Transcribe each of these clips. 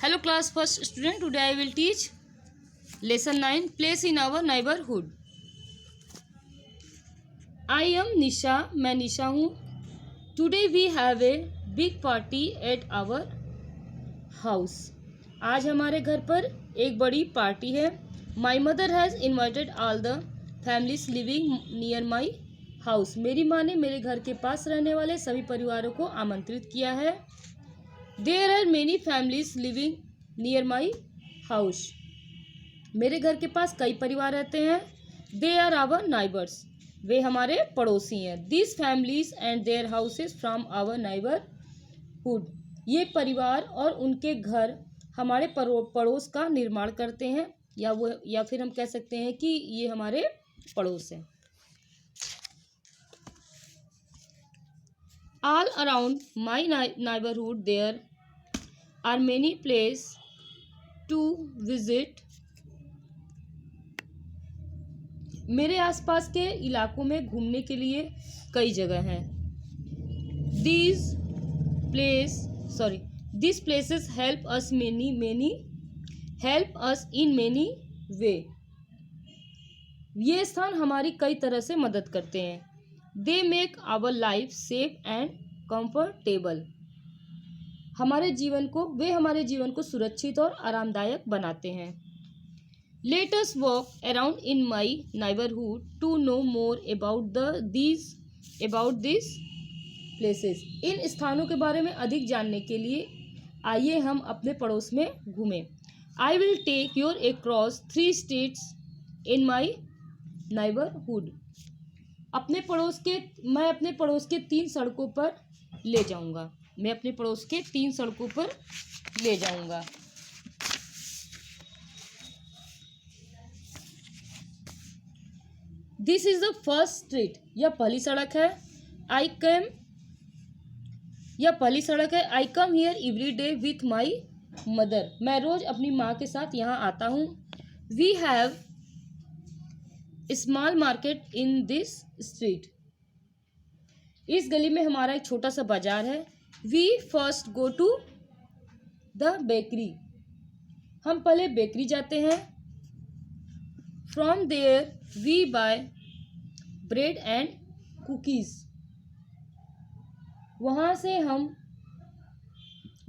Hello class first student, today I will teach lesson 9 place in our neighborhood. I am Nisha, मैं निशा हूँ. Today we have a big party at our house. आज हमारे घर पर एक बड़ी party है. My mother has invited all the families living near my house. मेरी माँ ने मेरे घर के पास रहने वाले सभी परिवारों को आमंत्रित किया है. There are many families living near my house. मेरे घर के पास कई परिवार रहते हैं. They are our neighbors. वे हमारे पड़ोसी हैं. These families and their houses from our neighborhood. ये परिवार और उनके घर हमारे पड़ोस का निर्माण करते हैं या फिर हम कह सकते हैं कि ये हमारे पड़ोस हैं. All around my neighborhood there are many places to visit. मेरे आसपास के इलाकों में घूमने के लिए कई जगह हैं. These places help us in many way. ये स्थान हमारी कई तरह से मदद करते हैं. They make our life safe and comfortable. वे हमारे जीवन को सुरक्षित और आरामदायक बनाते हैं. Let us walk around in my neighborhood to know more about these places. इन स्थानों के बारे में अधिक जानने के लिए आइए हम अपने पड़ोस में घूमें. I will take you across 3 states in my neighborhood. मैं अपने पड़ोस के 3 सड़कों पर ले जाऊंगा. This is the first street. यह पहली सड़क है. I come here every day with my mother. मैं रोज अपनी माँ के साथ यहाँ आता हूँ. We have a small market in this street. इस गली में हमारा एक छोटा सा बाजार है. We first go to the bakery. हम पहले बेकरी जाते हैं. From there we buy bread and cookies. वहाँ से हम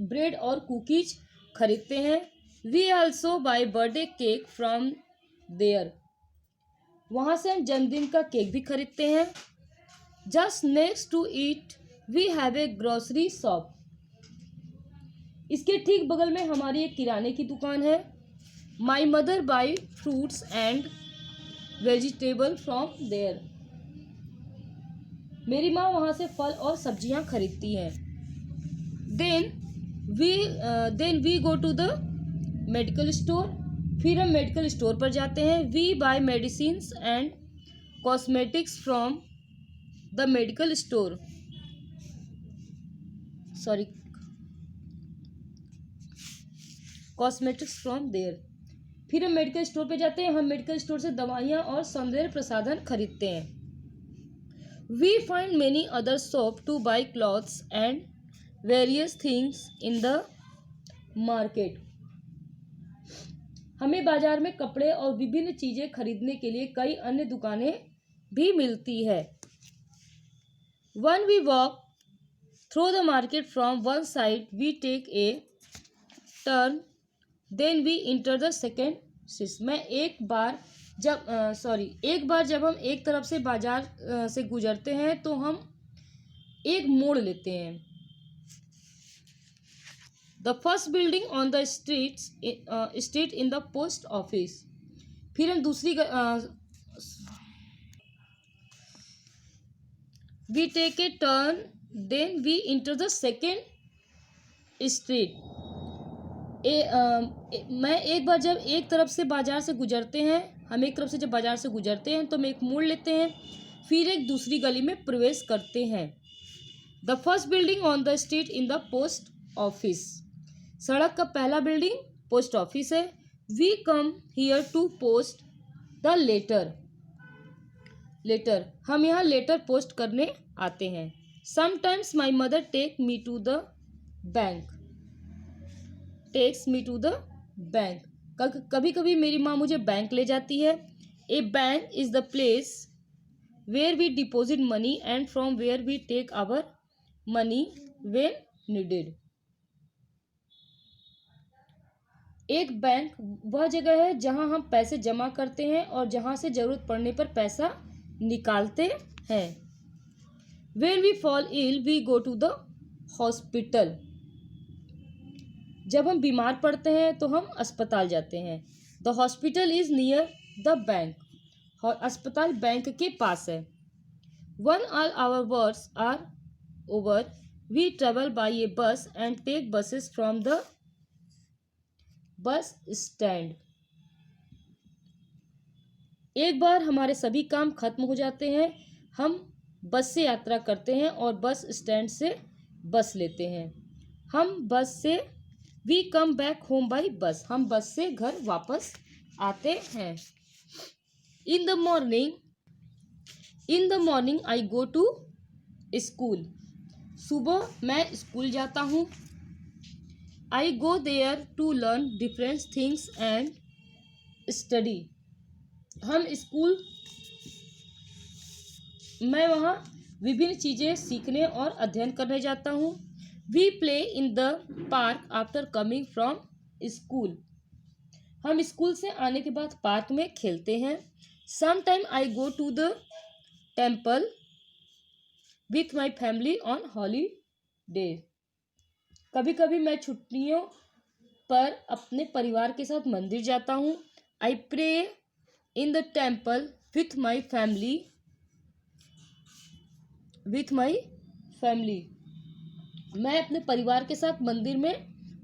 ब्रेड और कुकीज खरीदते हैं. We also buy birthday cake from there. वहाँ से हम जन्मदिन का केक भी खरीदते हैं. Just next to it we have a grocery shop. इसके ठीक बगल में हमारी एक किराने की दुकान है. My mother buy fruits and vegetable from there. मेरी माँ वहाँ से फल और सब्जियाँ खरीदती हैं. Then we go to the medical store. फिर हम मेडिकल स्टोर पर जाते हैं. We buy medicines and cosmetics from the medical store. Cosmetics from there. फिर हम मेडिकल स्टोर पे जाते हैं. हम मेडिकल स्टोर से दवाइयाँ और सौंदर्य प्रसाधन खरीदते हैं. We find many other shops to buy clothes and various things in the market. हमें बाजार में कपड़े और विभिन्न चीजें खरीदने के लिए कई अन्य दुकानें भी मिलती है. When we walk through the market from one side, we take a turn. Then we enter the second street. एक बार जब हम एक तरफ से बाजार से गुजरते हैं तो हम एक मोड़ लेते हैं. The first building on the street in the post office. फिर हम we take a turn. Then we enter the second street. जब एक तरफ से बाजार से गुजरते हैं तो हम एक मोड़ लेते हैं. फिर एक दूसरी गली में प्रवेश करते हैं. The first building on the street in the post office. सड़क का पहला बिल्डिंग पोस्ट ऑफिस है. We come here to post the letter. हम यहाँ लेटर पोस्ट करने आते हैं. Sometimes my mother take me to the bank. Takes me to the bank. कभी कभी मेरी माँ मुझे बैंक ले जाती है। A bank is the place where we deposit money and from where we take our money when needed. एक बैंक वह जगह है जहां हम पैसे जमा करते हैं और जहां से जरूरत पड़ने पर पैसा निकालते हैं। When we fall ill, we go to the hospital. जब हम बीमार पड़ते हैं तो हम अस्पताल जाते हैं। The hospital is near the bank. अस्पताल बैंक के पास है। When all our works are over, we travel by a bus and take buses from the bus stand. एक बार हमारे सभी काम खत्म हो जाते हैं, हम बस से यात्रा करते हैं और बस स्टैंड से बस लेते हैं। हम बस से we come back home by bus, हम बस से घर वापस आते हैं। In the morning I go to school, सुबह मैं स्कूल जाता हूँ। I go there to learn different things and study, मैं वहाँ विभिन्न चीज़ें सीखने और अध्ययन करने जाता हूँ। We play in the park after coming from school, हम स्कूल से आने के बाद पार्क में खेलते हैं। Sometime I go to the temple with my family on holiday, कभी कभी मैं छुट्टियों पर अपने परिवार के साथ मंदिर जाता हूँ। I pray in the temple with my family, मैं अपने परिवार के साथ मंदिर में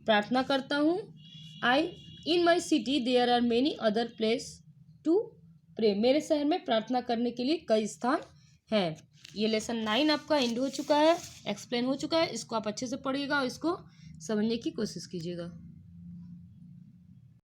प्रार्थना करता हूँ। In my city there are many other place to pray, मेरे शहर में प्रार्थना करने के लिए कई स्थान हैं। ये लेसन 9 आपका एंड हो चुका है, एक्सप्लेन हो चुका है। इसको आप अच्छे से पढ़िएगा और इसको समझने की कोशिश कीजिएगा।